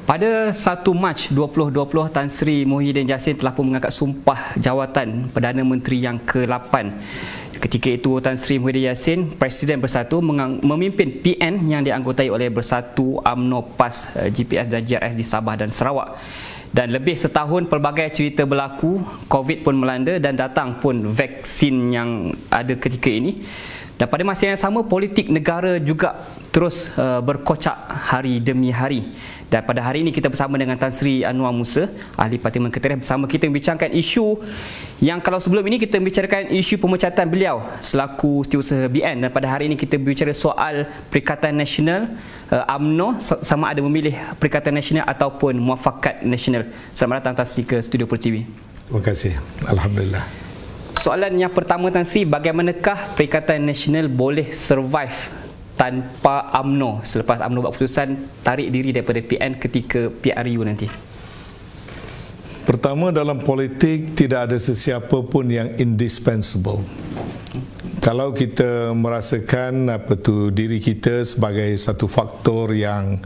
Pada 1 Mac 2020, Tan Sri Muhyiddin Yassin telah pun mengangkat sumpah jawatan Perdana Menteri yang ke-8. Ketika itu, Tan Sri Muhyiddin Yassin, Presiden Bersatu, memimpin PN yang dianggotai oleh Bersatu, UMNO, PAS, GPS dan JRS di Sabah dan Sarawak. Dan lebih setahun pelbagai cerita berlaku, COVID pun melanda dan datang pun vaksin yang ada ketika ini. Dan pada masa yang sama, politik negara juga terus berkocak hari demi hari. Dan pada hari ini kita bersama dengan Tan Sri Anwar Musa, Ahli Parlimen Ketirah, bersama kita membincangkan isu yang kalau sebelum ini kita membicarakan isu pemecatan beliau selaku setiausaha BN, dan pada hari ini kita berbicara soal Perikatan Nasional UMNO, sama ada memilih Perikatan Nasional ataupun Muafakat Nasional. Selamat datang Tan Sri ke Studio Pro TV. Terima kasih. Alhamdulillah. Soalan yang pertama, Tan Sri, bagaimanakah Perikatan Nasional boleh survive tanpa UMNO selepas UMNO buat keputusan tarik diri daripada PN ketika PRU nanti? Pertama, dalam politik tidak ada sesiapa pun yang indispensable. Kalau kita merasakan diri kita sebagai satu faktor yang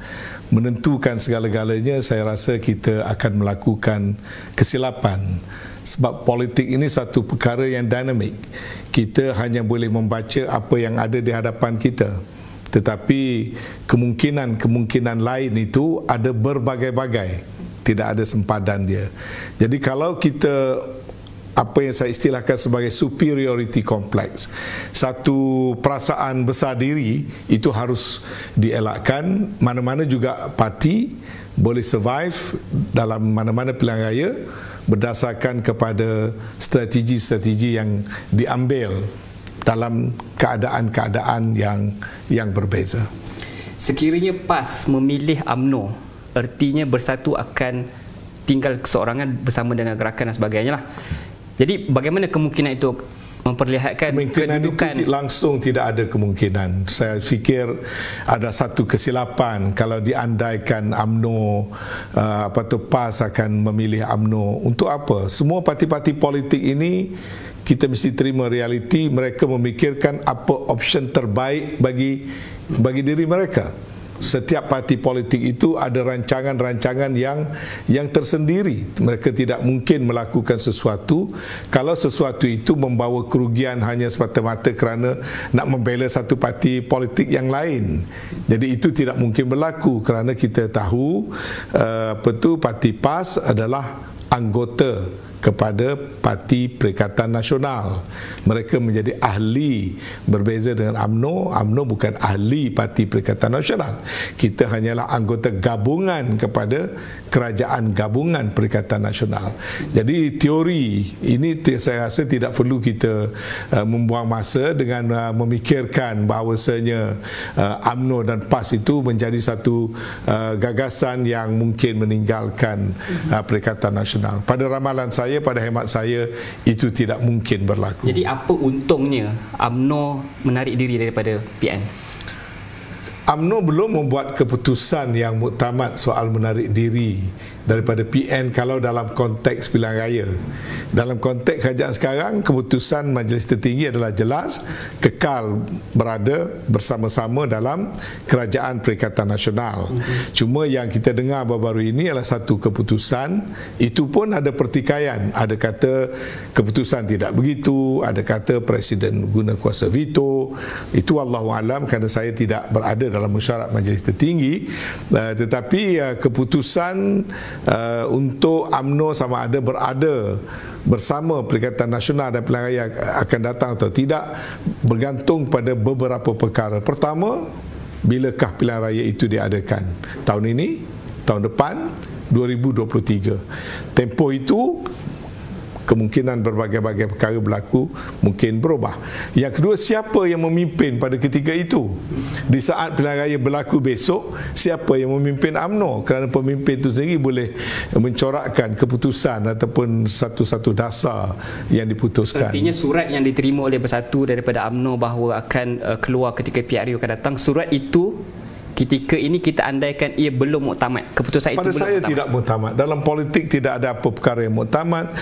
menentukan segala-galanya, saya rasa kita akan melakukan kesilapan. Sebab politik ini satu perkara yang dinamik. Kita hanya boleh membaca apa yang ada di hadapan kita. Tetapi kemungkinan lain itu ada berbagai-bagai. Tidak ada sempadan dia. Jadi kalau kita, apa yang saya istilahkan sebagai superiority complex, satu perasaan besar diri, itu harus dielakkan. Mana-mana juga parti boleh survive dalam mana-mana pilihan raya berdasarkan kepada strategi-strategi yang diambil dalam keadaan-keadaan yang berbeza. Sekiranya PAS memilih UMNO, artinya Bersatu akan tinggal keseorangan bersama dengan gerakan dan sebagainya lah. Jadi bagaimana kemungkinan itu memperlihatkan kedudukan? Itu langsung tidak ada kemungkinan. Saya fikir ada satu kesilapan kalau diandaikan UMNO PAS akan memilih UMNO. Untuk apa? Semua parti-parti politik ini, kita mesti terima realiti, mereka memikirkan apa option terbaik bagi diri mereka. Setiap parti politik itu ada rancangan-rancangan yang tersendiri. Mereka tidak mungkin melakukan sesuatu kalau sesuatu itu membawa kerugian hanya semata-mata kerana nak membela satu parti politik yang lain. Jadi itu tidak mungkin berlaku kerana kita tahu parti PAS adalah anggota kepada Parti Perikatan Nasional. Mereka menjadi ahli, berbeza dengan UMNO. UMNO bukan ahli Parti Perikatan Nasional. Kita hanyalah anggota gabungan kepada Kerajaan Gabungan Perikatan Nasional. Jadi teori ini saya rasa tidak perlu kita membuang masa dengan memikirkan bahawasanya UMNO dan PAS itu menjadi satu gagasan yang mungkin meninggalkan Perikatan Nasional. Pada ramalan saya, pada hemat saya, itu tidak mungkin berlaku. Jadi apa untungnya UMNO menarik diri daripada PN? UMNO belum membuat keputusan yang muktamad soal menarik diri daripada PN kalau dalam konteks pilihan raya. Dalam konteks kerajaan sekarang, keputusan Majlis Tertinggi adalah jelas, kekal berada bersama-sama dalam Kerajaan Perikatan Nasional. Cuma yang kita dengar baru-baru ini adalah satu keputusan, itu pun ada pertikaian. Ada kata keputusan tidak begitu, ada kata Presiden guna kuasa veto. Itu Allahualam, kerana saya tidak berada dalam mesyuarat Majlis Tertinggi. Tetapi keputusan untuk UMNO sama ada berada bersama Perikatan Nasional dan pilihan raya akan datang atau tidak bergantung pada beberapa perkara. Pertama, bilakah pilihan raya itu diadakan? Tahun ini, tahun depan, 2023. Tempoh itu kemungkinan berbagai-bagai perkara berlaku, mungkin berubah. Yang kedua, siapa yang memimpin pada ketika itu? Di saat pilihan raya berlaku besok, siapa yang memimpin UMNO? Kerana pemimpin itu sendiri boleh mencorakkan keputusan ataupun satu-satu dasar yang diputuskan. Artinya surat yang diterima oleh Bersatu daripada UMNO bahawa akan keluar ketika PRU akan datang, surat itu ketika ini kita andaikan ia belum muktamad, keputusan pada itu belum saya muktamad? tidak muktamad. Dalam politik tidak ada apa perkara yang muktamad.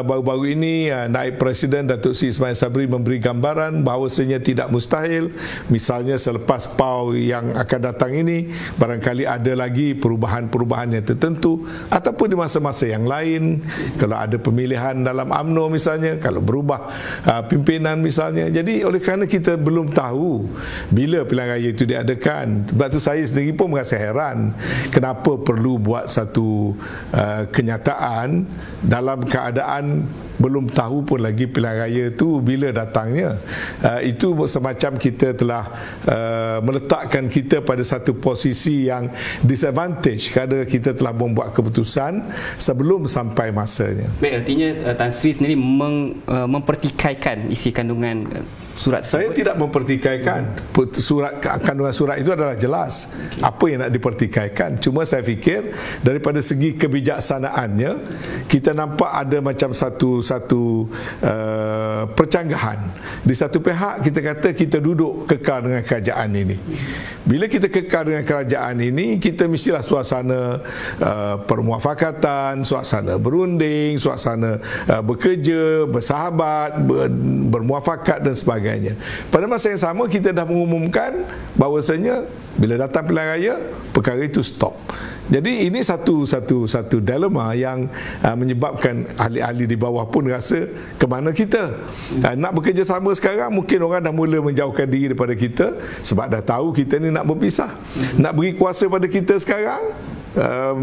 Baru-baru ini Naib Presiden Datuk Seri Ismail Sabri memberi gambaran bahawasanya tidak mustahil. Misalnya selepas PAU yang akan datang ini, barangkali ada lagi perubahan-perubahan yang tertentu, ataupun di masa-masa yang lain kalau ada pemilihan dalam UMNO misalnya, kalau berubah pimpinan misalnya. Jadi oleh kerana kita belum tahu bila pilihan raya itu diadakan, sebab tu saya sendiri pun merasa heran kenapa perlu buat satu kenyataan dalam keadaan belum tahu pun lagi pilihan raya itu bila datangnya. Itu semacam kita telah meletakkan kita pada satu posisi yang disadvantage kerana kita telah membuat keputusan sebelum sampai masanya. Baik, artinya Tan Sri sendiri mempertikaikan isi kandungan surat tersebut? Saya tidak mempertikaikan. Kandungan surat itu adalah jelas apa yang nak dipertikaikan. Cuma saya fikir daripada segi kebijaksanaannya, kita nampak ada macam satu percanggahan. Di satu pihak kita kata kita duduk kekal dengan kerajaan ini. Bila kita kekal dengan kerajaan ini, kita mestilah suasana permuafakatan, suasana berunding, suasana bekerja, bersahabat, bermuafakat dan sebagainya. Pada masa yang sama kita dah mengumumkan bahawasanya bila datang pilihan raya, perkara itu stop. Jadi ini satu dilema yang menyebabkan ahli-ahli di bawah pun rasa ke mana kita nak bekerja sama sekarang. Mungkin orang dah mula menjauhkan diri daripada kita sebab dah tahu kita ni nak berpisah. Nak beri kuasa pada kita sekarang,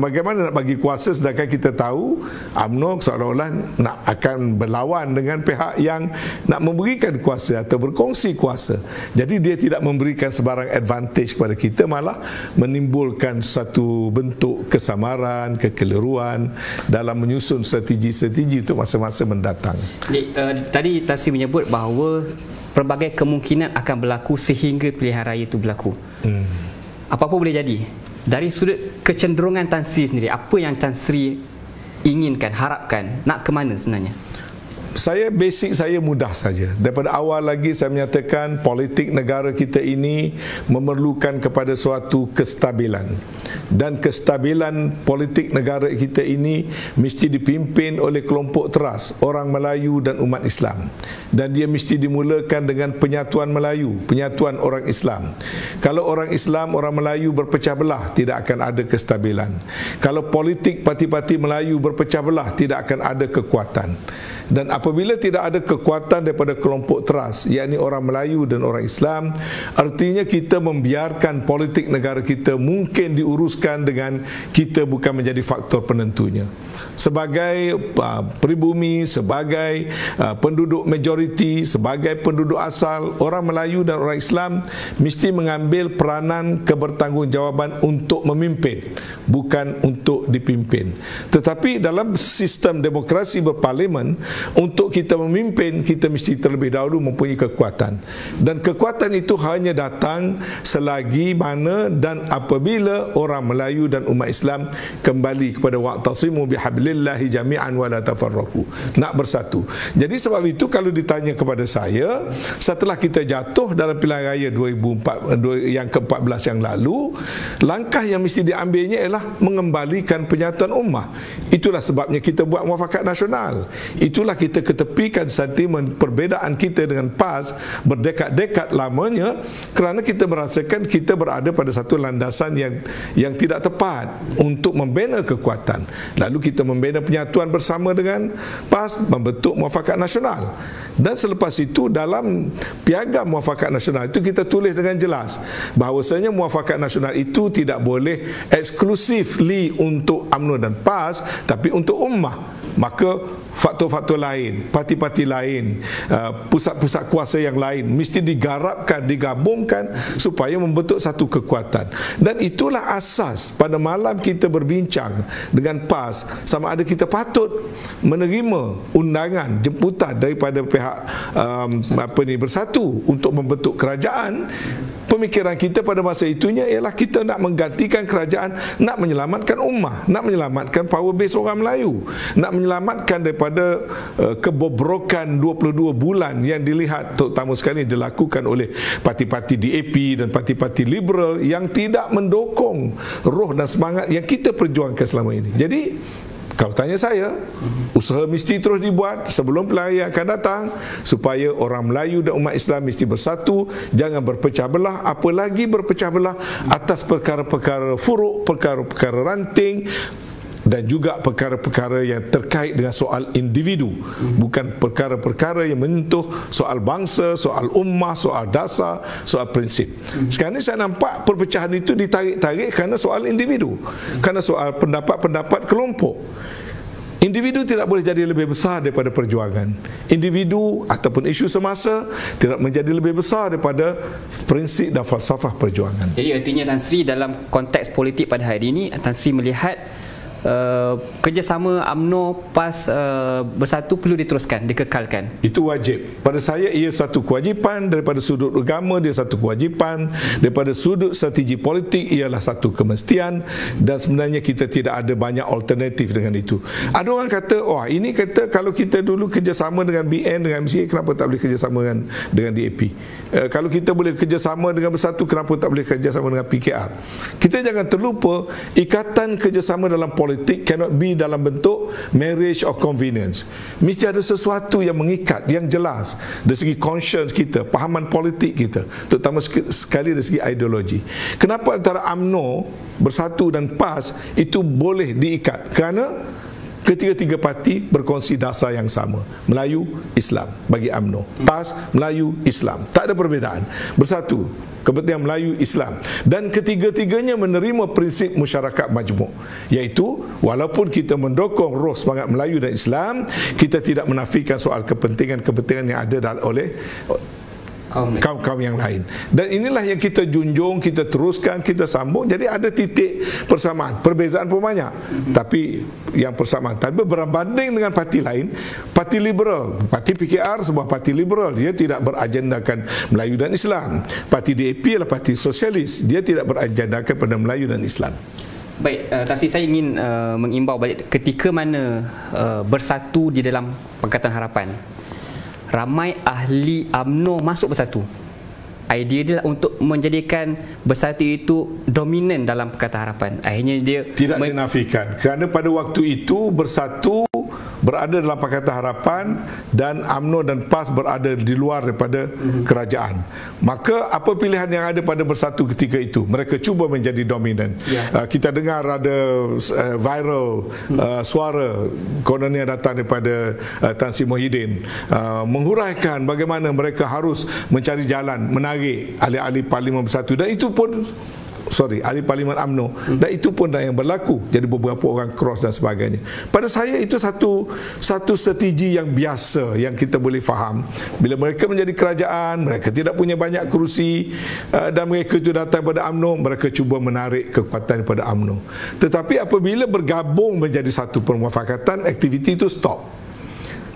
bagaimana nak bagi kuasa sedangkan kita tahu UMNO seolah-olah nak akan berlawan dengan pihak yang nak memberikan kuasa atau berkongsi kuasa. Jadi dia tidak memberikan sebarang advantage kepada kita, malah menimbulkan satu bentuk kesamaran, kekeliruan dalam menyusun strategi-strategi untuk masa-masa mendatang. Jadi, tadi Tan Sri menyebut bahawa pelbagai kemungkinan akan berlaku sehingga pilihan raya itu berlaku. Apa-apa boleh jadi. Dari sudut kecenderungan Tan Sri sendiri, apa yang Tan Sri inginkan, harapkan, nak ke mana sebenarnya? Basic saya mudah saja. Daripada awal lagi saya menyatakan politik negara kita ini memerlukan kepada suatu kestabilan. Dan kestabilan politik negara kita ini mesti dipimpin oleh kelompok teras, orang Melayu dan umat Islam. Dan dia mesti dimulakan dengan penyatuan Melayu, penyatuan orang Islam. Kalau orang Islam, orang Melayu berpecah belah, tidak akan ada kestabilan. Kalau politik parti-parti Melayu berpecah belah, tidak akan ada kekuatan. Dan apabila tidak ada kekuatan daripada kelompok teras, yakni orang Melayu dan orang Islam, artinya kita membiarkan politik negara kita mungkin diuruskan dengan kita bukan menjadi faktor penentunya. Sebagai pribumi, sebagai penduduk majoriti, sebagai penduduk asal, orang Melayu dan orang Islam mesti mengambil peranan kebertanggungjawaban untuk memimpin, bukan untuk dipimpin. Tetapi dalam sistem demokrasi berparlimen, untuk kita memimpin, kita mesti terlebih dahulu mempunyai kekuatan. Dan kekuatan itu hanya datang selagi mana dan apabila orang Melayu dan umat Islam kembali kepada wa'tasimu bihablillahi jami'an wa la tafarraqu, nak bersatu. Jadi sebab itu kalau ditanya kepada saya, setelah kita jatuh dalam pilihan raya 2004 yang ke-14 yang lalu, langkah yang mesti diambilnya ialah mengembalikan penyatuan ummah. Itulah sebabnya kita buat muafakat nasional. Itulah kita ketepikan sentimen perbezaan kita dengan PAS berdekad-dekad lamanya, kerana kita merasakan kita berada pada satu landasan yang tidak tepat untuk membina kekuatan. Lalu kita membina penyatuan bersama dengan PAS, membentuk muafakat nasional. Dan selepas itu dalam piagam muafakat nasional itu kita tulis dengan jelas bahawasanya muafakat nasional itu tidak boleh exclusively untuk UMNO dan PAS, tapi untuk ummah. Maka faktor-faktor lain, parti-parti lain, pusat-pusat kuasa yang lain mesti digarapkan, digabungkan supaya membentuk satu kekuatan. Dan itulah asas pada malam kita berbincang dengan PAS sama ada kita patut menerima undangan jemputan daripada pihak Bersatu untuk membentuk kerajaan. pemikiran kita pada masa itunya ialah kita nak menggantikan kerajaan, nak menyelamatkan ummah, nak menyelamatkan power base orang Melayu, nak menyelamatkan daripada kebobrokan 22 bulan yang dilihat terutama sekali dilakukan oleh parti-parti DAP dan parti-parti liberal yang tidak mendukung roh dan semangat yang kita perjuangkan selama ini. Jadi kalau tanya saya, usaha mesti terus dibuat sebelum pilihan yang akan datang supaya orang Melayu dan umat Islam mesti bersatu, jangan berpecah belah, apalagi berpecah belah atas perkara-perkara furuk, perkara-perkara ranting dan juga perkara-perkara yang terkait dengan soal individu, bukan perkara-perkara yang menyentuh soal bangsa, soal ummah, soal dasar, soal prinsip. Sekarang ni saya nampak perpecahan itu ditarik-tarik kerana soal individu, kerana soal pendapat-pendapat kelompok. Individu tidak boleh jadi lebih besar daripada perjuangan. Individu ataupun isu semasa tidak menjadi lebih besar daripada prinsip dan falsafah perjuangan. Jadi artinya Tan Sri dalam konteks politik pada hari ini, Tan Sri melihat kerjasama UMNO PAS bersatu perlu diteruskan, dikekalkan. Itu wajib. Pada saya ia satu kewajipan, daripada sudut agama dia satu kewajipan, daripada sudut strategi politik ialah satu kemestian, dan sebenarnya kita tidak ada banyak alternatif dengan itu. Ada orang kata, wah ini kata kalau kita dulu kerjasama dengan BN, dengan MCA, kenapa tak boleh kerjasama dengan DAP? Kalau kita boleh kerjasama dengan bersatu, kenapa tak boleh kerjasama dengan PKR? Kita jangan terlupa ikatan kerjasama dalam politik cannot be dalam bentuk marriage or convenience. Mesti ada sesuatu yang mengikat, yang jelas dari segi conscience kita, pahaman politik kita, terutama sekali dari segi ideologi. Kenapa antara UMNO bersatu dan PAS itu boleh diikat? Kerana ketiga-tiga parti berkongsi dasar yang sama, Melayu, Islam bagi UMNO, PAS, Melayu, Islam, tak ada perbezaan, bersatu kepentingan Melayu, Islam, dan ketiga-tiganya menerima prinsip masyarakat majmuk, iaitu walaupun kita mendukung roh semangat Melayu dan Islam, kita tidak menafikan soal kepentingan-kepentingan yang ada oleh kaum-kaum yang lain. Dan inilah yang kita junjung, kita teruskan, kita sambung. Jadi ada titik persamaan. Perbezaan pun banyak, tapi yang persamaan. Tapi berbanding dengan parti lain, parti liberal, parti PKR sebuah parti liberal, dia tidak beragendakan Melayu dan Islam. Parti DAP adalah parti sosialis, dia tidak beragendakan pada Melayu dan Islam. Baik, Tan Sri, saya ingin mengimbau balik ketika mana bersatu di dalam Pakatan Harapan, ramai ahli UMNO masuk bersatu. Idea dia untuk menjadikan bersatu itu dominan dalam Pakatan Harapan. Akhirnya dia tidak dinafikan, kerana pada waktu itu bersatu berada dalam Pakatan Harapan dan UMNO dan PAS berada di luar daripada kerajaan. Maka apa pilihan yang ada pada bersatu ketika itu? Mereka cuba menjadi dominan. Kita dengar ada viral suara kononnya datang daripada Tan Sri Muhyiddin menghuraikan bagaimana mereka harus mencari jalan menarik ahli-ahli Parlimen Bersatu, dan itu pun ahli Parlimen UMNO, dan itu pun yang berlaku. Jadi beberapa orang cross dan sebagainya. Pada saya itu satu strategi yang biasa yang kita boleh faham. Bila mereka menjadi kerajaan, mereka tidak punya banyak kerusi, dan mereka itu datang pada UMNO, mereka cuba menarik kekuatan pada UMNO. Tetapi apabila bergabung menjadi satu permufakatan, aktiviti itu stop.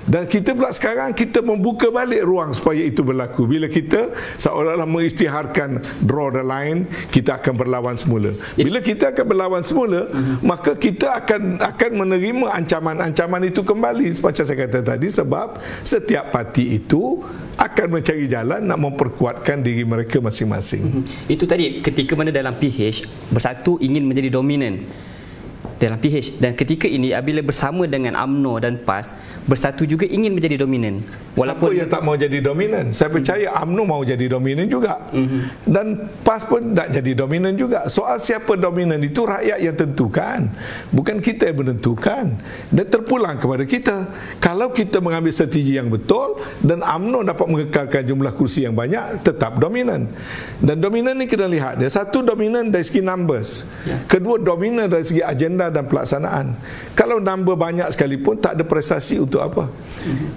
Dan kita pula sekarang kita membuka balik ruang supaya itu berlaku. Bila kita seolah-olah mengisytiharkan draw the line, kita akan berlawan semula. Bila kita akan berlawan semula, maka kita akan menerima ancaman-ancaman itu kembali, seperti saya kata tadi, sebab setiap parti itu akan mencari jalan nak memperkuatkan diri mereka masing-masing. Itu tadi ketika mana dalam PH bersatu ingin menjadi dominan dalam PH, dan ketika ini apabila bersama dengan UMNO dan PAS bersatu juga ingin menjadi dominan. Walaupun siapa yang tak mau jadi dominan? Saya percaya UMNO mau jadi dominan juga, dan PAS pun tak jadi dominan juga. Soal siapa dominan itu rakyat yang tentukan, bukan kita yang menentukan, dan terpulang kepada kita. Kalau kita mengambil strategi yang betul dan UMNO dapat mengekalkan jumlah kursi yang banyak, tetap dominan. Dan dominan ni kena lihat dia, satu dominan dari segi numbers, kedua dominan dari segi agenda dan pelaksanaan. Kalau number banyak sekalipun tak ada prestasi untuk apa?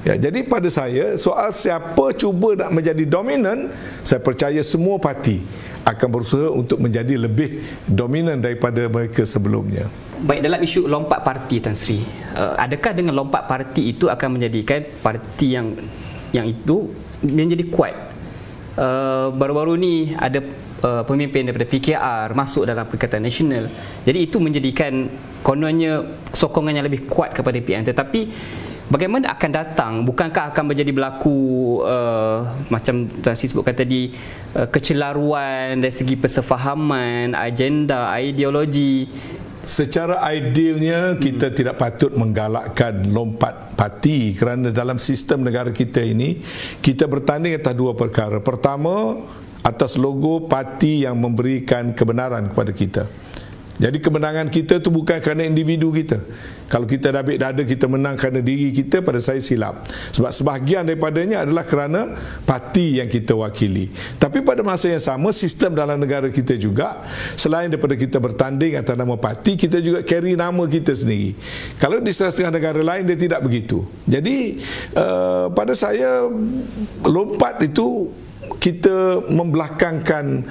Jadi pada saya, soal siapa cuba nak menjadi dominan, saya percaya semua parti akan berusaha untuk menjadi lebih dominan daripada mereka sebelumnya. Baik, dalam isu lompat parti, Tan Sri, adakah dengan lompat parti itu akan menjadikan parti yang itu menjadi kuat? Baru-baru ni ada pemimpin daripada PKR masuk dalam Perikatan Nasional. Jadi itu menjadikan kononnya sokongan yang lebih kuat kepada PN. Tetapi bagaimana akan datang? Bukankah akan menjadi berlaku macam Tan Sri sebutkan tadi, kecelaruan dari segi persefahaman, agenda, ideologi? Secara idealnya kita tidak patut menggalakkan lompat parti, kerana dalam sistem negara kita ini kita bertanding atas dua perkara. Pertama, atas logo parti yang memberikan kebenaran kepada kita. Jadi kemenangan kita tu bukan kerana individu kita. Kalau kita dah ambil dada kita menang kerana diri kita, pada saya silap. Sebab sebahagian daripadanya adalah kerana parti yang kita wakili. Tapi pada masa yang sama, sistem dalam negara kita juga, selain daripada kita bertanding atas nama parti, kita juga carry nama kita sendiri. Kalau di setengah negara lain dia tidak begitu. Jadi pada saya, lompat itu kita membelakangkan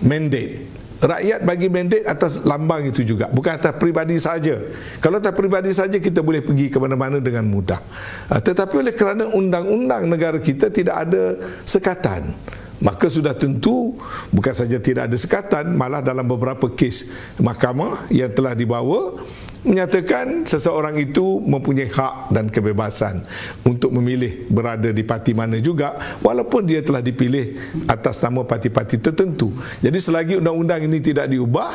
mandate. Rakyat bagi mandate atas lambang itu juga, bukan atas peribadi saja. Kalau atas peribadi saja kita boleh pergi ke mana-mana dengan mudah. Tetapi oleh kerana undang-undang negara kita tidak ada sekatan, maka sudah tentu bukan saja tidak ada sekatan, malah dalam beberapa kes mahkamah yang telah dibawa menyatakan seseorang itu mempunyai hak dan kebebasan untuk memilih berada di parti mana juga, walaupun dia telah dipilih atas nama parti-parti tertentu. Jadi selagi undang-undang ini tidak diubah,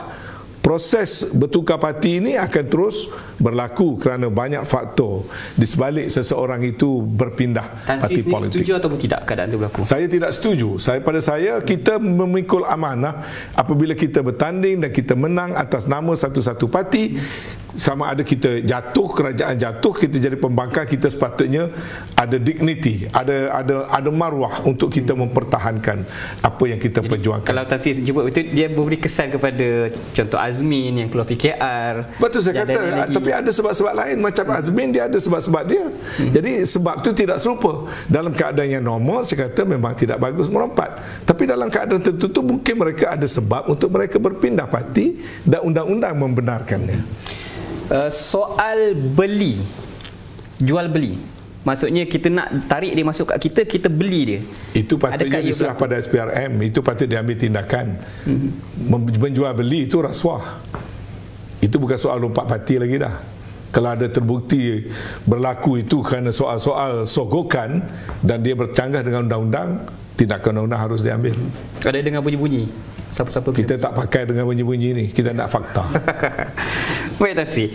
proses bertukar parti ini akan terus berlaku kerana banyak faktor di sebalik seseorang itu berpindah parti politik. Setuju ataupun tidak keadaan itu berlaku? Saya tidak setuju. Pada saya, kita memikul amanah apabila kita bertanding dan kita menang atas nama satu-satu parti. Sama ada kita jatuh, kerajaan jatuh, kita jadi pembangkang, kita sepatutnya ada dignity, ada maruah untuk kita mempertahankan apa yang kita perjuangkan. Kalau Tan Sri sebut itu, dia memberi kesan kepada contoh Azmin yang keluar PKR. Betul saya kata, tapi ada sebab-sebab lain. Macam Azmin, dia ada sebab-sebab dia. Jadi sebab itu tidak serupa. Dalam keadaan yang normal, saya kata memang tidak bagus melompat. Tapi dalam keadaan tertentu mungkin mereka ada sebab untuk mereka berpindah parti dan undang-undang membenarkannya. Soal beli, jual beli, maksudnya kita nak tarik dia masuk kat kita, kita beli dia. Itu patutnya diserah pada SPRM, itu patut diambil tindakan. Menjual beli itu rasuah. Itu bukan soal lompat parti lagi dah. Kalau ada terbukti berlaku itu kerana soal-soal sogokan dan dia bercanggah dengan undang-undang, tindakan undang-undang harus diambil. Ada dengan bunyi-bunyi? Siapa-siapa kita tak pakai dengan bunyi-bunyi ni, kita nak fakta. Baik Tan Sri,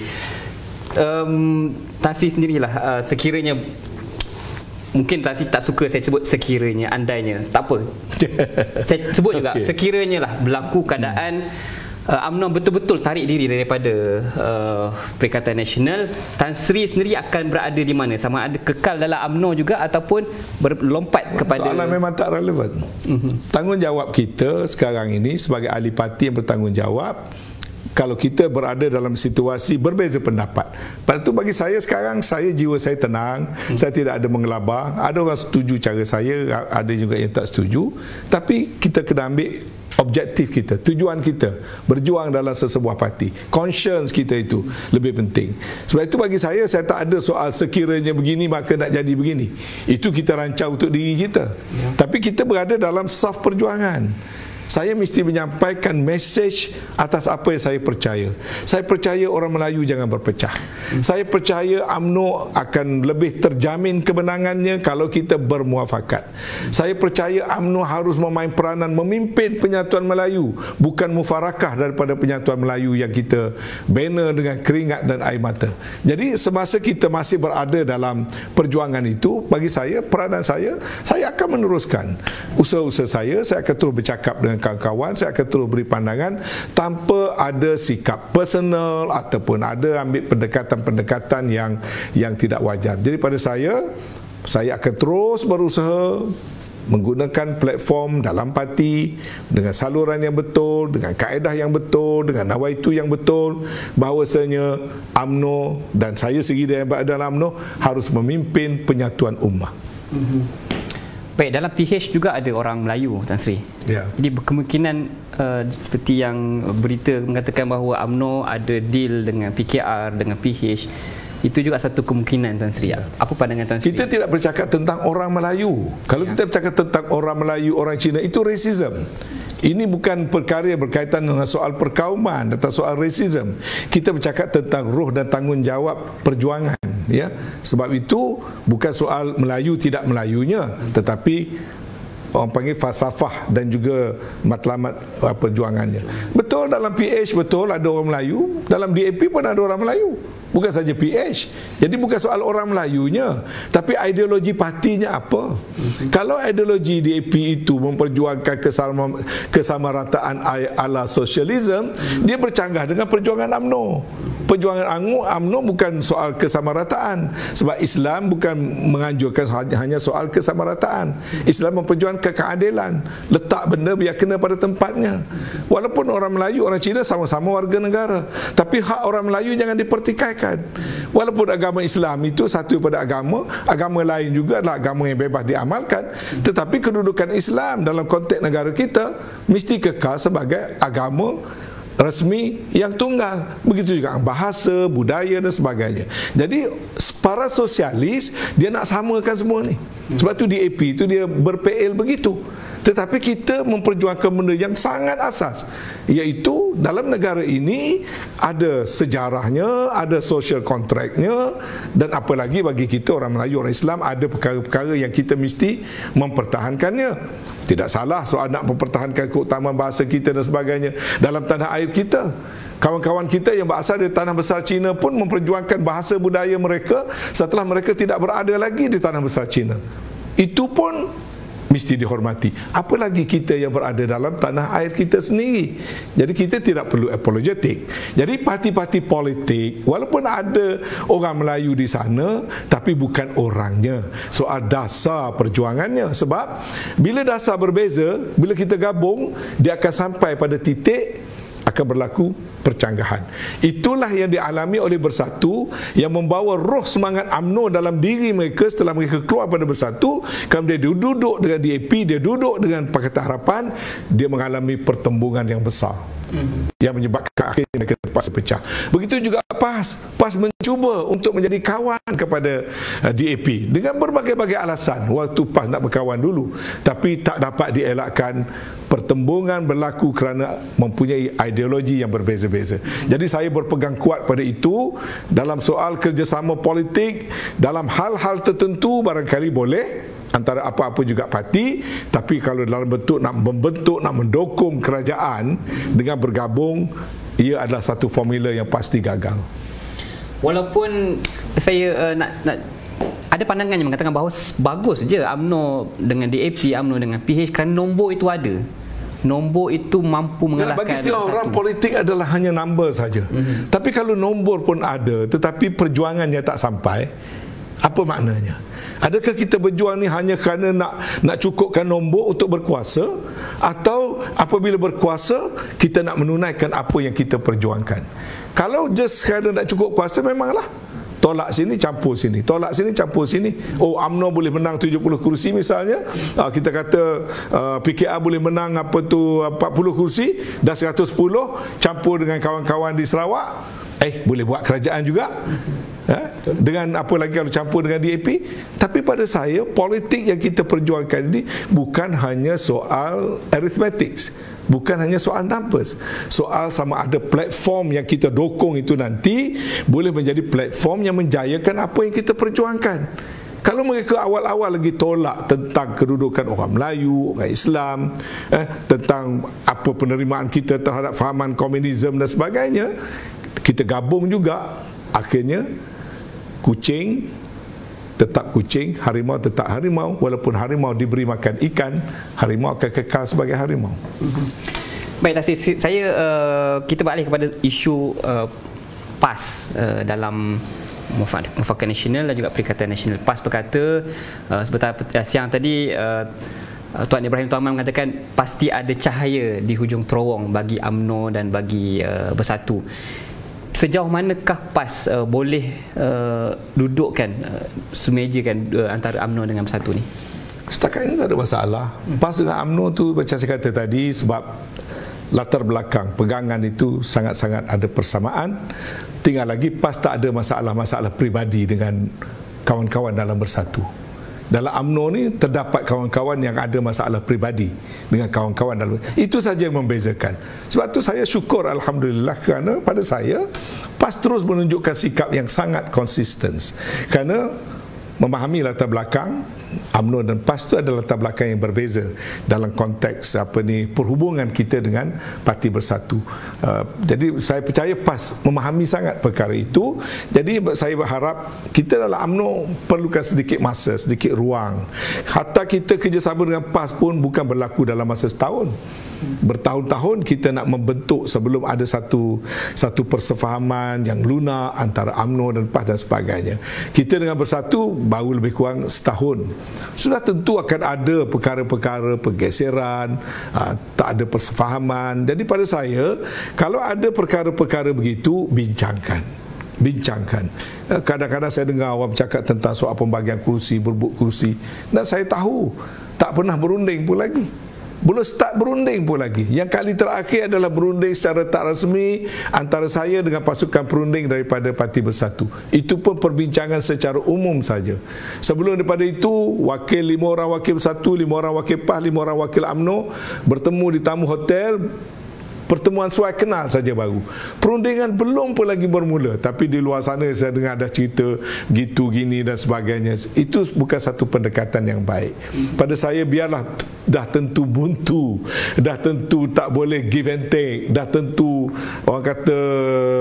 Tan Sri sendirilah, sekiranya, mungkin Tan Sri tak suka saya sebut sekiranya, andainya, tak apa, saya sebut juga, sekiranya lah berlaku keadaan UMNO betul-betul tarik diri daripada Perikatan Nasional, Tan Sri sendiri akan berada di mana? Sama ada kekal dalam UMNO juga ataupun berlompat kepada... Soalan memang tak relevan. Tanggungjawab kita sekarang ini sebagai ahli parti yang bertanggungjawab, kalau kita berada dalam situasi berbeza pendapat. Pada itu bagi saya sekarang, jiwa saya tenang, saya tidak ada mengelabah. Ada orang setuju cara saya, ada juga yang tak setuju. Tapi kita kena ambil objektif kita, tujuan kita berjuang dalam sesebuah parti. Conscience kita itu lebih penting. Sebab itu bagi saya tak ada soal sekiranya begini maka nak jadi begini. Itu kita rancang untuk diri kita. Tapi kita berada dalam saf perjuangan. Saya mesti menyampaikan mesej atas apa yang saya percaya. Saya percaya orang Melayu jangan berpecah. Saya percaya UMNO akan lebih terjamin kemenangannya kalau kita bermuafakat. Saya percaya UMNO harus memain peranan memimpin penyatuan Melayu, bukan mufarakah daripada penyatuan Melayu yang kita bina dengan keringat dan air mata. Jadi semasa kita masih berada dalam perjuangan itu, bagi saya, peranan saya akan meneruskan usaha-usaha saya akan terus bercakap dengan kawan-kawan, saya akan terus beri pandangan tanpa ada sikap personal ataupun ada ambil pendekatan-pendekatan yang tidak wajar. Jadi pada saya akan terus berusaha menggunakan platform dalam parti dengan saluran yang betul, dengan kaedah yang betul, dengan nawaitu yang betul, bahawasanya UMNO dan saya sendiri yang berada dalam UMNO harus memimpin penyatuan ummah. Baik, dalam PH juga ada orang Melayu, Tan Sri. Ya. Jadi kemungkinan seperti yang berita mengatakan bahawa UMNO ada deal dengan PKR, dengan PH, itu juga satu kemungkinan, Tan Sri. Apa pandangan Tan Sri? Kita tidak bercakap tentang orang Melayu. Kalau kita bercakap tentang orang Melayu, orang Cina, itu racism. Ini bukan perkara yang berkaitan dengan soal perkauman atau soal rasism. Kita bercakap tentang roh dan tanggungjawab perjuangan, ya. Sebab itu bukan soal Melayu tidak Melayunya, tetapi orang panggil falsafah dan juga matlamat perjuangannya. Betul dalam PH betul ada orang Melayu, dalam DAP pun ada orang Melayu. Bukan saja PH. Jadi bukan soal orang Melayunya, tapi ideologi partinya apa. Kalau ideologi DAP itu memperjuangkan kesamarataan ala sosialisme, dia bercanggah dengan perjuangan UMNO. Perjuangan UMNO bukan soal kesamarataan, sebab Islam bukan menganjurkan hanya soal kesamarataan. Islam memperjuangkan keadilan, letak benda biar kena pada tempatnya. Walaupun orang Melayu, orang Cina sama-sama warga negara, tapi hak orang Melayu jangan dipertikaikan. Walaupun agama Islam itu satu pada agama lain juga adalah agama yang bebas diamalkan, tetapi kedudukan Islam dalam konteks negara kita mesti kekal sebagai agama resmi yang tunggal. Begitu juga bahasa, budaya dan sebagainya. Jadi para sosialis dia nak samakan semua ni. Sebab tu DAP itu dia ber-PL begitu. Tetapi kita memperjuangkan benda yang sangat asas, iaitu dalam negara ini ada sejarahnya, ada social contract-nya, dan apa lagi bagi kita orang Melayu, orang Islam, ada perkara-perkara yang kita mesti mempertahankannya. Tidak salah soal nak mempertahankan keutamaan bahasa kita dan sebagainya dalam tanah air kita. Kawan-kawan kita yang berasal dari tanah besar Cina pun memperjuangkan bahasa budaya mereka setelah mereka tidak berada lagi di tanah besar Cina. Itu pun mesti dihormati. Apalagi kita yang berada dalam tanah air kita sendiri. Jadi kita tidak perlu apologetik. Jadi parti-parti politik, walaupun ada orang Melayu di sana, tapi bukan orangnya, soal dasar perjuangannya. Sebab bila dasar berbeza, bila kita gabung, dia akan sampai pada titik akan berlaku percanggahan. Itulah yang dialami oleh Bersatu, yang membawa roh semangat UMNO dalam diri mereka setelah mereka keluar pada Bersatu. Kalau dia duduk dengan DAP, dia duduk dengan Pakatan Harapan, dia mengalami pertembungan yang besar yang menyebabkan akhirnya mereka terpaksa pecah. Begitu juga PAS mencuba untuk menjadi kawan kepada DAP dengan berbagai-bagai alasan. Waktu PAS nak berkawan dulu, tapi tak dapat dielakkan. Pertembungan berlaku kerana mempunyai ideologi yang berbeza-beza. Jadi saya berpegang kuat pada itu. Dalam soal kerjasama politik, dalam hal-hal tertentu barangkali boleh antara apa-apa juga parti, tapi kalau dalam bentuk nak membentuk, nak mendukung kerajaan dengan bergabung, ia adalah satu formula yang pasti gagal. Walaupun saya nak ada pandangan yang mengatakan bahawa bagus je UMNO dengan DAP, UMNO dengan PH kerana nombor itu ada. Nombor itu mampu mengalahkan. Bagi setiap orang, politik adalah hanya nombor saja. Tapi kalau nombor pun ada tetapi perjuangannya tak sampai, apa maknanya? Adakah kita berjuang ni hanya kerana nak cukupkan nombor untuk berkuasa, atau apabila berkuasa kita nak menunaikan apa yang kita perjuangkan? Kalau just kerana nak cukup kuasa, memanglah tolak sini campur sini, tolak sini campur sini. Oh, UMNO boleh menang 70 kursi misalnya, kita kata PKR boleh menang 40 kursi dan 110 campur dengan kawan-kawan di Sarawak, boleh buat kerajaan juga. Dengan apa lagi kalau campur dengan DAP. Tapi pada saya, politik yang kita perjuangkan ini bukan hanya soal arithmetic, bukan hanya soal numbers. Soal sama ada platform yang kita dokong itu nanti boleh menjadi platform yang menjayakan apa yang kita perjuangkan. Kalau mereka awal-awal lagi tolak tentang kedudukan orang Melayu, orang Islam, tentang apa penerimaan kita terhadap fahaman komunisme dan sebagainya, kita gabung juga, akhirnya kucing tetap kucing, harimau tetap harimau. Walaupun harimau diberi makan ikan, harimau akan kekal sebagai harimau. Baik, saya kita beralih kepada isu PAS dalam Mufakat Nasional dan juga Perikatan Nasional. PAS berkata sebentar siang tadi Tuan Ibrahim Tuaman mengatakan pasti ada cahaya di hujung terowong bagi UMNO dan bagi Bersatu. Sejauh manakah PAS boleh dudukkan, semejakan antara UMNO dengan Bersatu ni? Setakat ini tak ada masalah. PAS dengan UMNO tu macam saya kata tadi, sebab latar belakang pegangan itu sangat-sangat ada persamaan. Tinggal lagi PAS tak ada masalah-masalah peribadi dengan kawan-kawan dalam Bersatu. dalam UMNO ni terdapat kawan-kawan yang ada masalah peribadi dengan kawan-kawan dalam. Itu saja yang membezakan. Sebab tu saya syukur alhamdulillah kerana pada saya PAS terus menunjukkan sikap yang sangat konsisten. Kerana memahami latar belakang UMNO dan PAS itu adalah latar belakang yang berbeza dalam konteks perhubungan kita dengan Parti Bersatu. Jadi saya percaya PAS memahami sangat perkara itu. Jadi saya berharap kita dalam UMNO perlukan sedikit masa, sedikit ruang. Hatta kita kerjasama dengan PAS pun bukan berlaku dalam masa setahun. Bertahun-tahun kita nak membentuk sebelum ada satu persefahaman yang lunak antara UMNO dan PAS dan sebagainya. Kita dengan Bersatu baru lebih kurang setahun. Sudah tentu akan ada perkara-perkara pergeseran, tak ada persefahaman. Jadi pada saya, kalau ada perkara-perkara begitu, bincangkan. Kadang-kadang saya dengar orang bercakap tentang soal pembagian kursi, berebut kursi, dan saya tahu tak pernah berunding pun lagi. Belum start berunding pun lagi. Yang kali terakhir adalah berunding secara tak rasmi antara saya dengan pasukan perunding daripada Parti Bersatu. Itu pun perbincangan secara umum saja. Sebelum daripada itu, 5 orang wakil Bersatu, 5 orang wakil PAS, 5 orang wakil UMNO bertemu di tamu hotel. Pertemuan suai kenal saja baru. Perundingan belum pun lagi bermula. Tapi di luar sana saya dengar ada cerita gitu, gini dan sebagainya. Itu bukan satu pendekatan yang baik. Pada saya biarlah dah tentu buntu, dah tentu tak boleh give and take, dah tentu orang kata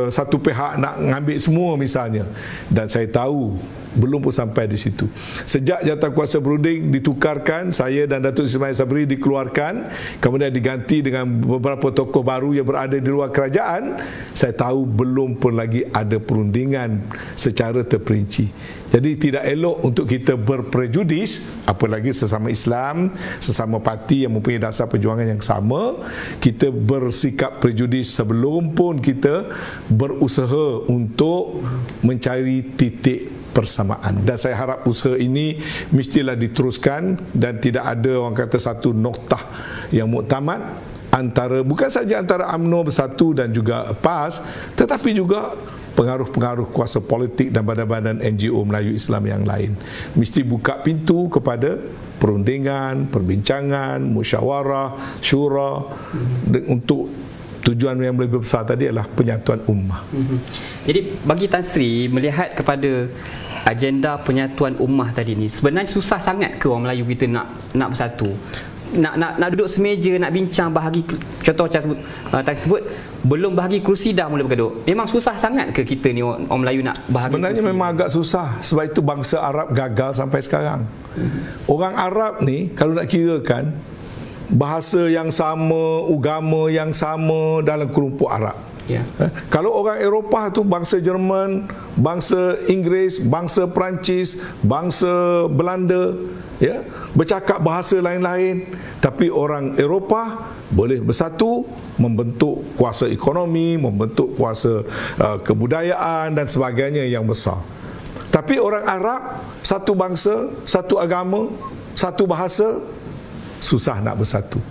satu pihak nak ngambil semua misalnya. Dan saya tahu belum pun sampai di situ. Sejak jawatankuasa berunding ditukarkan, saya dan Datuk Ismail Sabri dikeluarkan, kemudian diganti dengan beberapa tokoh baru yang berada di luar kerajaan, saya tahu belum pun lagi ada perundingan secara terperinci. Jadi tidak elok untuk kita berprejudis, apalagi sesama Islam, sesama parti yang mempunyai dasar perjuangan yang sama, kita bersikap prejudis sebelum pun kita berusaha untuk mencari titik persamaan. Dan saya harap usaha ini mestilah diteruskan dan tidak ada orang kata satu noktah yang muktamad antara, bukan saja antara UMNO Bersatu dan juga PAS, tetapi juga pengaruh-pengaruh kuasa politik dan badan-badan NGO Melayu Islam yang lain. Mesti buka pintu kepada perundingan, perbincangan, musyawarah, syura untuk tujuan yang lebih besar tadi adalah penyatuan ummah. Jadi bagi Tan Sri melihat kepada agenda penyatuan ummah tadi ni, sebenarnya susah sangat ke orang Melayu kita nak bersatu? Nak duduk semeja, nak bincang bahagi, contoh Tan sebut belum bahagi kerusi dah mula bergaduh. Memang susah sangat ke kita ni orang Melayu nak bahagi? Sebenarnya kerusi memang agak susah. Sebab itu bangsa Arab gagal sampai sekarang. Orang Arab ni kalau nak kirakan, bahasa yang sama, agama yang sama dalam kelompok Arab. Kalau orang Eropah tu bangsa Jerman, bangsa Inggeris, bangsa Perancis, bangsa Belanda, bercakap bahasa lain-lain, tapi orang Eropah boleh bersatu, membentuk kuasa ekonomi, membentuk kuasa kebudayaan dan sebagainya yang besar. Tapi orang Arab, satu bangsa, satu agama, satu bahasa, susah nak bersatu.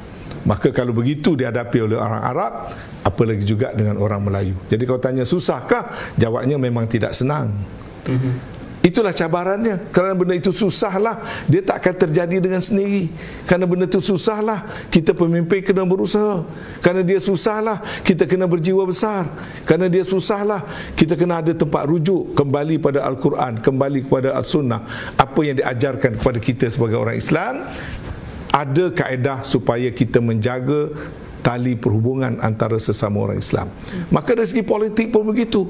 Maka kalau begitu dihadapi oleh orang Arab, apalagi juga dengan orang Melayu. Jadi kalau tanya susahkah, jawabnya memang tidak senang. Itulah cabarannya. Kerana benda itu susahlah, dia tak akan terjadi dengan sendiri. Kerana benda itu susahlah, kita pemimpin kena berusaha. Kerana dia susahlah, kita kena berjiwa besar. Kerana dia susahlah, kita kena ada tempat rujuk, kembali pada Al-Quran, kembali kepada Al-Sunnah. Apa yang diajarkan kepada kita sebagai orang Islam, ada kaedah supaya kita menjaga tali perhubungan antara sesama orang Islam. Maka dari segi politik pun begitu.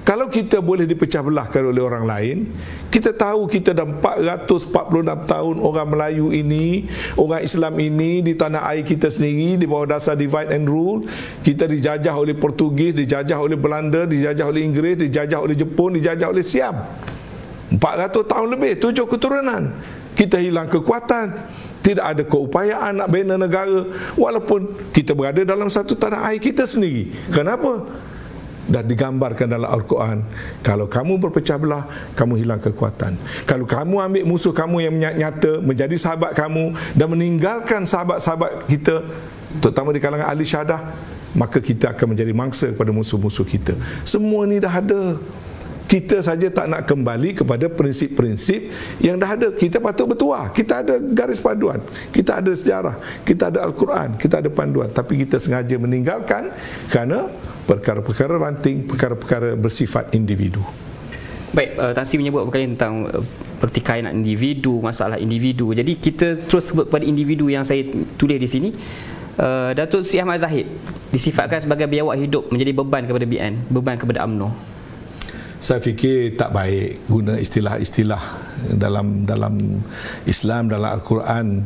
Kalau kita boleh dipecah belahkan oleh orang lain, kita tahu kita dah 446 tahun orang Melayu ini, orang Islam ini di tanah air kita sendiri, di bawah dasar divide and rule. Kita dijajah oleh Portugis, dijajah oleh Belanda, dijajah oleh Inggeris, dijajah oleh Jepun, dijajah oleh Siam. 400 tahun lebih, 7 keturunan. Kita hilang kekuatan, tidak ada keupayaan nak bina negara, walaupun kita berada dalam satu tanah air kita sendiri. Kenapa? Dah digambarkan dalam Al-Quran, kalau kamu berpecah belah, kamu hilang kekuatan. Kalau kamu ambil musuh kamu yang nyata menjadi sahabat kamu dan meninggalkan sahabat-sahabat kita, terutama di kalangan ahli syahadah, maka kita akan menjadi mangsa kepada musuh-musuh kita. Semua ni dah ada. kita saja tak nak kembali kepada prinsip-prinsip yang dah ada. Kita patut bertuah, kita ada garis paduan, kita ada sejarah, kita ada Al-Quran, kita ada panduan, tapi kita sengaja meninggalkan kerana perkara-perkara ranting, perkara-perkara bersifat individu. Baik, Tan Sri menyebut berkali tentang pertikaian individu, masalah individu. Jadi kita terus sebut kepada individu yang saya tulis di sini. Datuk Seri Ahmad Zahid disifatkan sebagai biawak hidup, menjadi beban kepada BN, beban kepada UMNO. Saya fikir tak baik guna istilah-istilah dalam Islam, dalam Al-Quran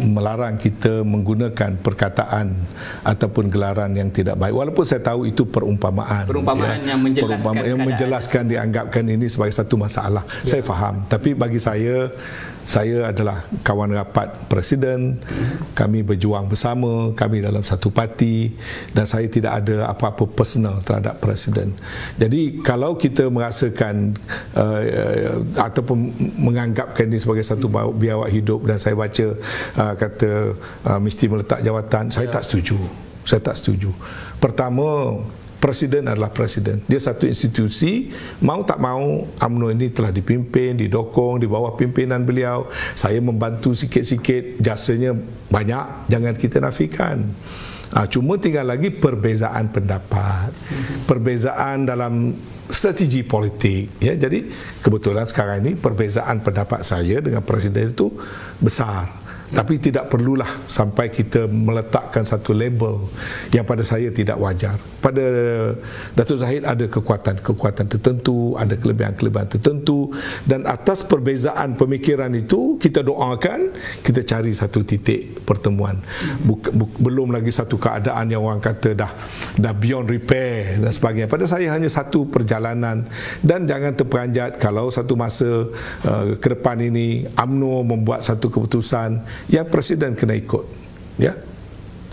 melarang kita menggunakan perkataan ataupun gelaran yang tidak baik. Walaupun saya tahu itu perumpamaan yang menjelaskan dianggapkan ini sebagai satu masalah. Saya faham, tapi bagi saya adalah kawan rapat Presiden, kami berjuang bersama, kami dalam satu parti, dan saya tidak ada apa-apa personal terhadap Presiden. Jadi kalau kita merasakan ataupun menganggapkan ini sebagai satu biawak hidup, dan saya baca kata mesti meletak jawatan, saya tak setuju. Saya tak setuju. Pertama, Presiden adalah Presiden. Dia satu institusi, mau tak mau UMNO ini telah dipimpin, didokong di bawah pimpinan beliau. Saya membantu sikit-sikit, jasanya banyak, jangan kita nafikan. Cuma tinggal lagi perbezaan pendapat, perbezaan dalam strategi politik. Ya, jadi kebetulan sekarang ini perbezaan pendapat saya dengan Presiden itu besar. Tapi tidak perlulah sampai kita meletakkan satu label yang pada saya tidak wajar. Pada Datuk Zahid ada kekuatan tertentu, ada kelebihan-kelebihan tertentu, dan atas perbezaan pemikiran itu kita doakan, kita cari satu titik pertemuan. Belum lagi satu keadaan yang orang kata dah beyond repair dan sebagainya. Pada saya hanya satu perjalanan, dan jangan terperanjat kalau satu masa ke depan ini UMNO membuat satu keputusan yang Presiden kena ikut, ya,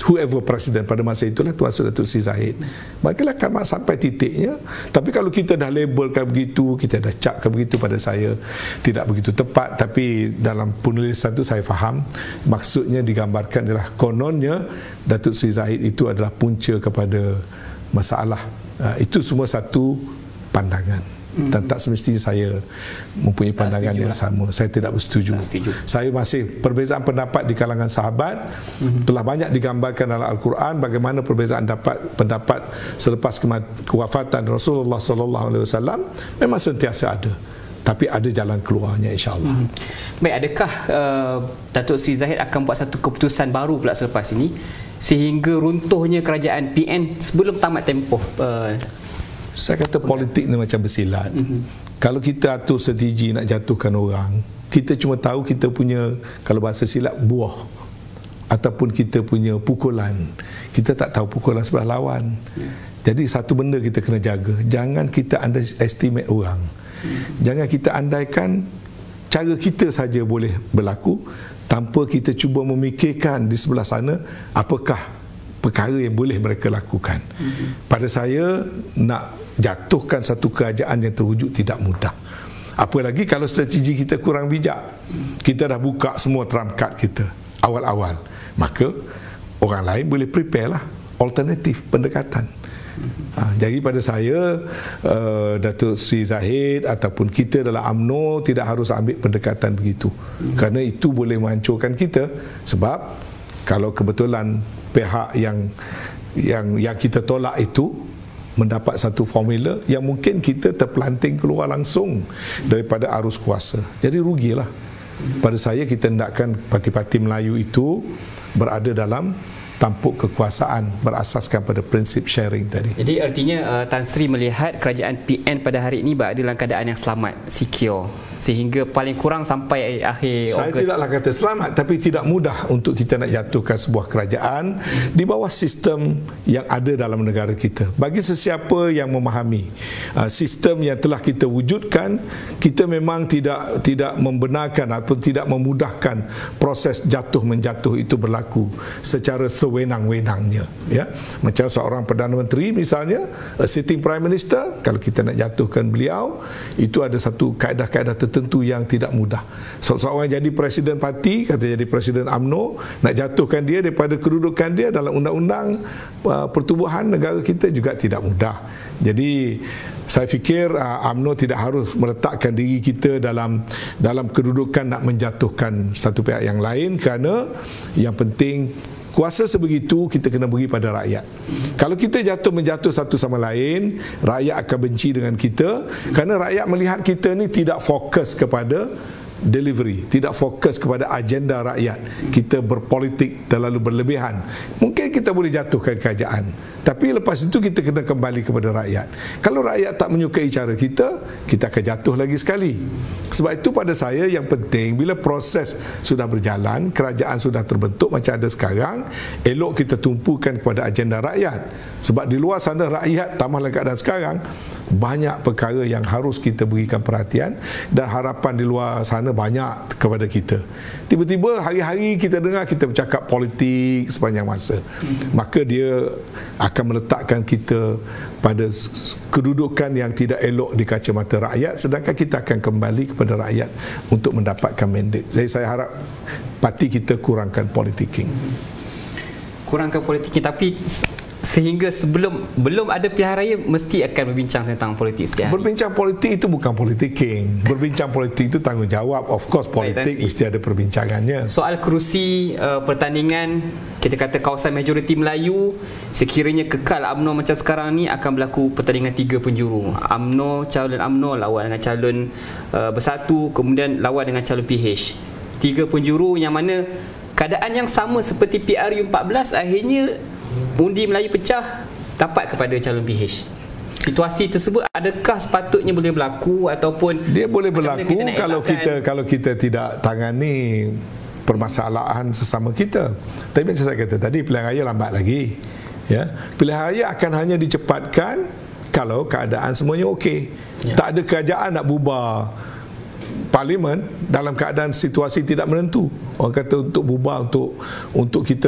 whoever Presiden pada masa itulah, termasuk Datuk Seri Zahid. Makilah kan sampai titiknya. Tapi kalau kita dah labelkan begitu, kita dah capkan begitu, pada saya tidak begitu tepat. Tapi dalam penulisan itu saya faham maksudnya digambarkan adalah kononnya Datuk Seri Zahid itu adalah punca kepada masalah. Itu semua satu pandangan. Dan tak semestinya saya mempunyai pandangan yang sama. Saya tidak bersetuju. Saya masih perbezaan pendapat di kalangan sahabat telah banyak digambarkan dalam Al-Quran, bagaimana perbezaan pendapat selepas kewafatan Rasulullah SAW memang sentiasa ada. Tapi ada jalan keluarnya, insya-Allah. Baik, adakah Datuk Seri Zahid akan buat satu keputusan baru pula selepas ini sehingga runtuhnya kerajaan PN sebelum tamat tempoh? Saya kata politik ni macam bersilat. Kalau kita atur strategi nak jatuhkan orang, kita cuma tahu kita punya, kalau bahasa silat, buah, ataupun kita punya pukulan. Kita tak tahu pukulan sebelah lawan. Jadi satu benda kita kena jaga, jangan kita underestimate orang. Jangan kita andaikan cara kita saja boleh berlaku tanpa kita cuba memikirkan di sebelah sana apakah perkara yang boleh mereka lakukan. Pada saya, nak jatuhkan satu kerajaan yang terwujud tidak mudah. Apalagi kalau strategi kita kurang bijak. Kita dah buka semua trump card kita awal-awal, maka orang lain boleh prepare lah alternatif pendekatan. Jadi pada saya, Datuk Seri Zahid ataupun kita dalam UMNO tidak harus ambil pendekatan begitu, kerana itu boleh menghancurkan kita. Sebab kalau kebetulan pihak yang kita tolak itu mendapat satu formula yang mungkin kita terpelanting keluar langsung daripada arus kuasa, jadi rugilah. Pada saya, kita hendakkan parti-parti Melayu itu berada dalam tampuk kekuasaan berasaskan pada prinsip sharing tadi. Jadi artinya Tan Sri melihat kerajaan PN pada hari ini berada dalam keadaan yang selamat, secure, sehingga paling kurang sampai akhir Ogos. Saya tidaklah kata selamat, tapi tidak mudah untuk kita nak jatuhkan sebuah kerajaan di bawah sistem yang ada dalam negara kita. Bagi sesiapa yang memahami sistem yang telah kita wujudkan, kita memang tidak membenarkan ataupun tidak memudahkan proses jatuh-menjatuh itu berlaku secara sewenang-wenangnya, ya. Macam seorang Perdana Menteri misalnya, sitting Prime Minister, kalau kita nak jatuhkan beliau, itu ada satu kaedah-kaedah tertentu yang tidak mudah. Seorang jadi presiden parti, kata jadi presiden UMNO, nak jatuhkan dia daripada kedudukan dia dalam undang-undang pertubuhan negara kita juga tidak mudah. Jadi Saya fikir UMNO tidak harus meletakkan diri kita dalam kedudukan nak menjatuhkan satu pihak yang lain, kerana yang penting kuasa sebegitu kita kena beri pada rakyat. Kalau kita menjatuh satu sama lain, rakyat akan benci dengan kita, kerana rakyat melihat kita ni tidak fokus kepada delivery, tidak fokus kepada agenda rakyat. Kita berpolitik terlalu berlebihan. Mungkin kita boleh jatuhkan kerajaan, tapi lepas itu kita kena kembali kepada rakyat. Kalau rakyat tak menyukai cara kita akan jatuh lagi sekali. Sebab itu pada saya yang penting, bila proses sudah berjalan, kerajaan sudah terbentuk macam ada sekarang, elok kita tumpukan kepada agenda rakyat. Sebab di luar sana rakyat, tambahlah keadaan sekarang, banyak perkara yang harus kita berikan perhatian, dan harapan di luar sana banyak kepada kita. Tiba-tiba hari-hari kita dengar kita bercakap politik sepanjang masa, maka dia akan meletakkan kita pada kedudukan yang tidak elok di kacamata rakyat, sedangkan kita akan kembali kepada rakyat untuk mendapatkan mandat. Jadi saya harap parti kita kurangkan politicking. Kurangkan politicking, tapi sehingga belum ada pilihan raya mesti akan berbincang tentang politik setiap hari. Berbincang politik itu bukan politicking. Berbincang politik itu tanggungjawab. Of course politik mesti ada perbincangannya. Soal kerusi pertandingan, kita kata kawasan majoriti Melayu, sekiranya kekal UMNO macam sekarang ni, akan berlaku pertandingan 3 penjuru. Calon UMNO lawan dengan calon Bersatu, kemudian lawan dengan calon PH. 3 penjuru yang mana keadaan yang sama seperti PRU14, akhirnya undi Melayu pecah dapat kepada calon PH. Situasi tersebut adakah sepatutnya boleh berlaku, ataupun dia boleh berlaku kalau kita tidak tangani permasalahan sesama kita. Tapi macam saya kata tadi, pilihan raya lambat lagi. Ya, pilihan raya akan hanya dicepatkan kalau keadaan semuanya okey. Ya. Tak ada kerajaan nak bubar parlimen dalam keadaan situasi tidak menentu. Orang kata untuk bubar, untuk kita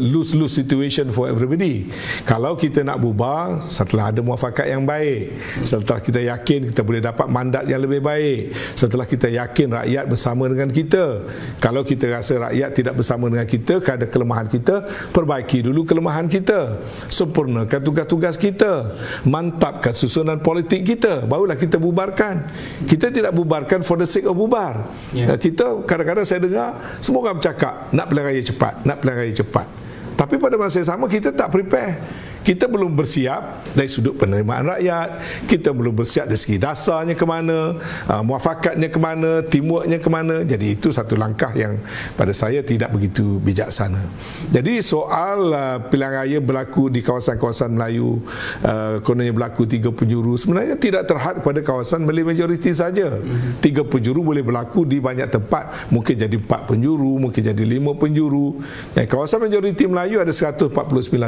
lose situation for everybody. Kalau kita nak bubar setelah ada muafakat yang baik, setelah kita yakin kita boleh dapat mandat yang lebih baik, setelah kita yakin rakyat bersama dengan kita. Kalau kita rasa rakyat tidak bersama dengan kita, ada kelemahan kita, perbaiki dulu kelemahan kita, sempurnakan tugas-tugas kita, mantapkan susunan politik kita, barulah kita bubarkan. Kita tidak bubarkan for the sake of bubar. Kita kadang-kadang saya dengar semua orang bercakap nak pilihan raya cepat, nak pilihan raya cepat. Tapi pada masa yang sama kita tak prepare. Kita belum bersiap dari sudut penerimaan rakyat, kita belum bersiap dari segi dasarnya ke mana, muafakatnya ke mana, teamworknya ke mana. Jadi itu satu langkah yang pada saya tidak begitu bijaksana. Jadi soal pilihan raya berlaku di kawasan-kawasan Melayu, kononnya berlaku 3 penjuru, sebenarnya tidak terhad pada kawasan Malay majoriti saja. 3 penjuru boleh berlaku di banyak tempat, mungkin jadi 4 penjuru, mungkin jadi 5 penjuru. Kawasan majoriti Melayu ada 149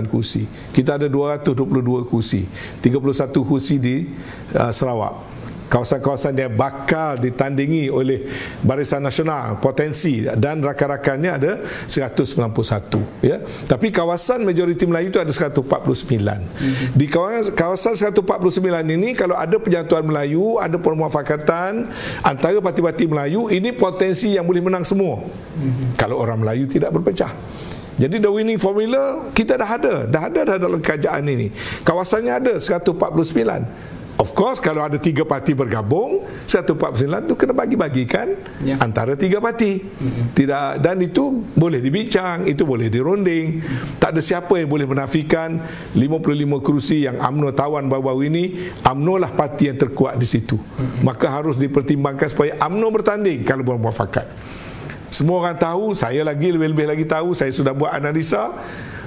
kursi. Kita ada 222 kursi, 31 kursi di Sarawak. Kawasan-kawasan yang bakal ditandingi oleh Barisan Nasional potensi dan rakan-rakannya ada 191, ya. Tapi kawasan majoriti Melayu itu ada 149. Di kawasan 149 ini kalau ada penyatuan Melayu, ada permuafakatan antara parti-parti Melayu, ini potensi yang boleh menang semua. Kalau orang Melayu tidak berpecah. Jadi the winning formula kita dah ada dalam kerajaan ini. Kawasannya ada 149. Of course kalau ada 3 parti bergabung, 149 tu kena bagi-bagikan antara 3 parti. Tidak, dan itu boleh dibincang, itu boleh dirunding. Tak ada siapa yang boleh menafikan 55 kerusi yang UMNO tawan baru-baru ini, UMNO lah parti yang terkuat di situ. Maka harus dipertimbangkan supaya UMNO bertanding kalau bermuafakat. Semua orang tahu, saya lagi lebih-lebih lagi tahu, saya sudah buat analisa,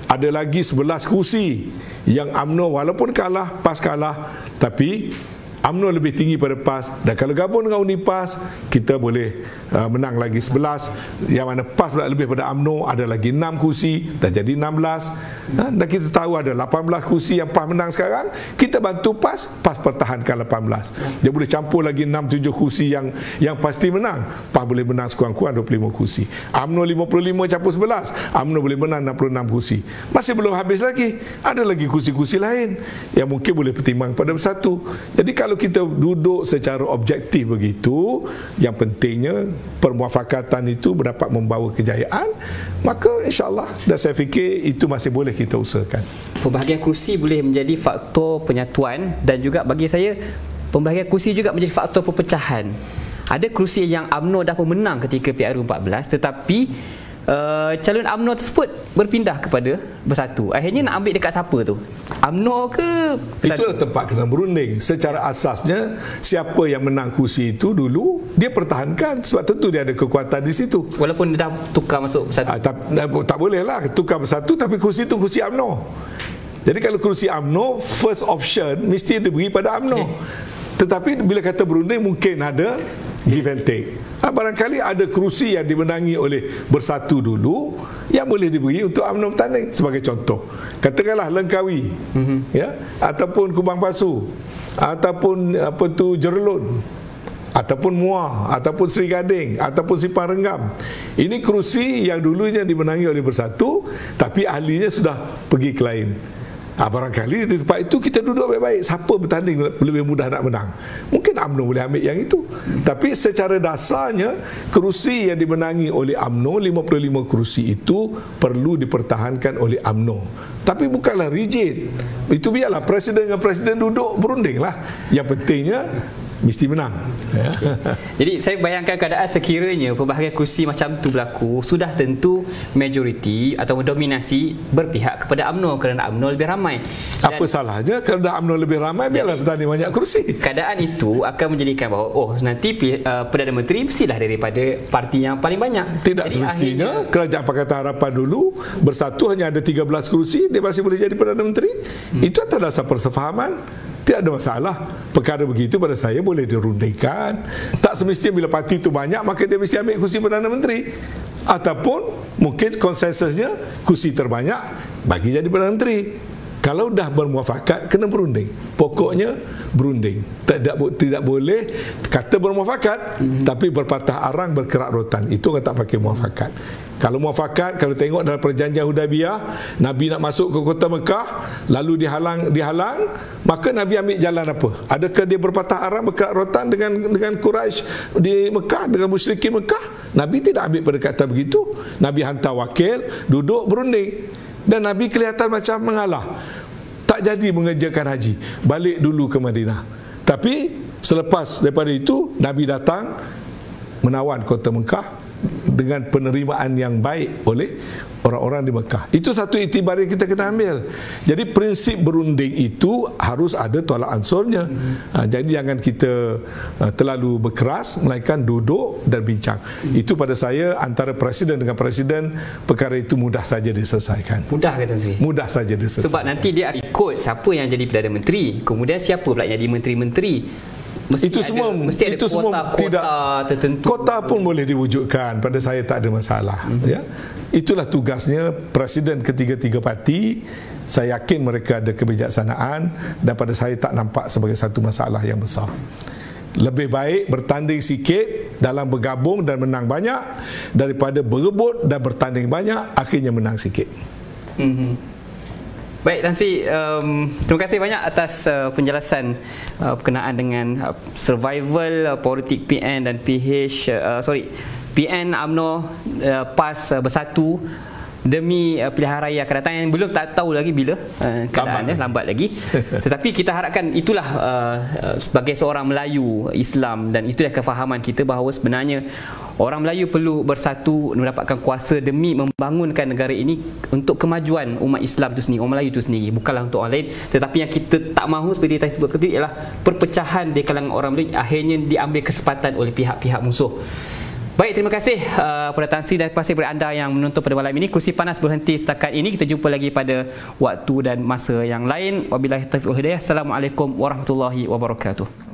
ada lagi 11 kursi yang UMNO walaupun kalah, PAS kalah, tapi UMNO lebih tinggi pada PAS, dan kalau gabung dengan UNI PAS kita boleh menang lagi 11, yang mana PAS pula lebih pada UMNO, ada lagi 6 kursi, dah jadi 16. Dan kita tahu ada 18 kursi yang PAS menang sekarang, kita bantu PAS pertahankan 18. Dia boleh campur lagi 6-7 kursi yang pasti menang, PAS boleh menang sekurang-kurang 25 kursi. UMNO 55 campur 11, UMNO boleh menang 66 kursi. Masih belum habis lagi, ada lagi kursi-kursi lain yang mungkin boleh pertimbang pada Bersatu. Jadi kalau kalau kita duduk secara objektif begitu, yang pentingnya permuafakatan itu dapat membawa kejayaan, maka insya-Allah, dan saya fikir itu masih boleh kita usahakan. Pembahagian kerusi boleh menjadi faktor penyatuan, dan juga bagi saya pembahagian kerusi juga menjadi faktor perpecahan. Ada kerusi yang UMNO dah menang ketika PRU14, tetapi calon UMNO tersebut berpindah kepada Bersatu. Akhirnya nak ambil dekat siapa tu? UMNO ke Bersatu? Itulah tempat kena berunding. Secara asasnya, siapa yang menang kursi itu dulu, dia pertahankan, sebab tentu dia ada kekuatan di situ. Walaupun dia dah tukar masuk Bersatu. Tak boleh lah tukar Bersatu, tapi kursi itu kursi UMNO. Jadi kalau kursi UMNO, first option mesti diberi pada UMNO. Tetapi bila kata berunding, mungkin ada give and take. Barangkali ada kerusi yang dimenangi oleh Bersatu dulu yang boleh diberi untuk UMNO bertanding. Sebagai contoh, katakanlah Langkawi, ya, ataupun Kubang Pasu, ataupun Jerlun, ataupun Muar, ataupun Seri Gading, ataupun Simpang Renggam. Ini kerusi yang dulunya dimenangi oleh Bersatu, tapi ahlinya sudah pergi ke lain. Barangkali di tempat itu kita duduk baik-baik, siapa bertanding lebih mudah nak menang, mungkin UMNO boleh ambil yang itu. Tapi secara dasarnya, kerusi yang dimenangi oleh UMNO, 55 kerusi itu perlu dipertahankan oleh UMNO. Tapi bukanlah rigid. Itu biarlah presiden dengan presiden duduk berunding lah. Yang pentingnya mesti menang, ya. Jadi saya bayangkan keadaan sekiranya pembahagian kursi macam tu berlaku, sudah tentu majoriti atau dominasi berpihak kepada UMNO kerana UMNO lebih ramai. Dan apa salahnya kalau dah UMNO lebih ramai, biarlah bertanding banyak kursi. Keadaan itu akan menjadikan bahawa nanti Perdana Menteri mestilah daripada parti yang paling banyak. Tidak. Jadi semestinya Kerajaan Pakatan Harapan dulu Bersatu hanya ada 13 kursi, dia masih boleh jadi Perdana Menteri. Itu atas dasar persefahaman. Tidak ada masalah. Perkara begitu pada saya boleh dirundingkan. Tak semestinya bila parti itu banyak maka dia mesti ambil kursi Perdana Menteri. Ataupun mungkin konsensusnya kursi terbanyak bagi jadi Perdana Menteri. Kalau dah bermuafakat, kena berunding. Pokoknya berunding. Tidak boleh kata bermuafakat, tapi berpatah arang berkerak rotan. Itu orang tak pakai muafakat. Kalau muafakat, kalau tengok dalam perjanjian Hudaibiyah, Nabi nak masuk ke kota Mekah, lalu dihalang, maka Nabi ambil jalan apa? Adakah dia berpatah arang berkerak rotan dengan Quraisy di Mekah, dengan musyrikin Mekah? Nabi tidak ambil pendekatan begitu. Nabi hantar wakil, duduk berunding. Dan Nabi kelihatan macam mengalah, tak jadi mengerjakan haji, balik dulu ke Madinah. Tapi selepas daripada itu, Nabi datang menawan kota Mekah dengan penerimaan yang baik oleh orang-orang di Mekah. Itu satu iktibar yang kita kena ambil. Jadi prinsip berunding itu harus ada tolak ansurnya. Jadi jangan kita terlalu berkeras, melainkan duduk dan bincang. Itu pada saya antara presiden dengan presiden, perkara itu mudah saja diselesaikan. Mudah ke Tan Sri? Mudah saja diselesaikan. Sebab nanti dia ikut siapa yang jadi Perdana Menteri, kemudian siapa pula jadi menteri-menteri. Mesti ada kuota tertentu. Kota pun boleh diwujudkan, pada saya tak ada masalah. Ya, itulah tugasnya presiden ketiga-tiga parti. Saya yakin mereka ada kebijaksanaan, dan pada saya tak nampak sebagai satu masalah yang besar. Lebih baik bertanding sikit dalam bergabung dan menang banyak, daripada berebut dan bertanding banyak akhirnya menang sikit. Baik Tan Sri, terima kasih banyak atas penjelasan berkenaan dengan survival politik PN dan PN UMNO PAS bersatu demi pilihan raya akan datang yang belum tak tahu lagi bila keadaannya, lambat lagi. Tetapi kita harapkan itulah sebagai seorang Melayu Islam, dan itulah kefahaman kita bahawa sebenarnya orang Melayu perlu bersatu mendapatkan kuasa demi membangunkan negara ini untuk kemajuan umat Islam itu sendiri, orang Melayu itu sendiri, bukanlah untuk orang lain. Tetapi yang kita tak mahu seperti yang sebut tadi ialah perpecahan di kalangan orang Melayu akhirnya diambil kesempatan oleh pihak-pihak musuh. Baik, terima kasih kepada Tan Sri dan pasti kepada anda yang menonton pada malam ini. Kursi Panas berhenti setakat ini. Kita jumpa lagi pada waktu dan masa yang lain. Wabillahi taufiq wal hidayah. Assalamualaikum warahmatullahi wabarakatuh.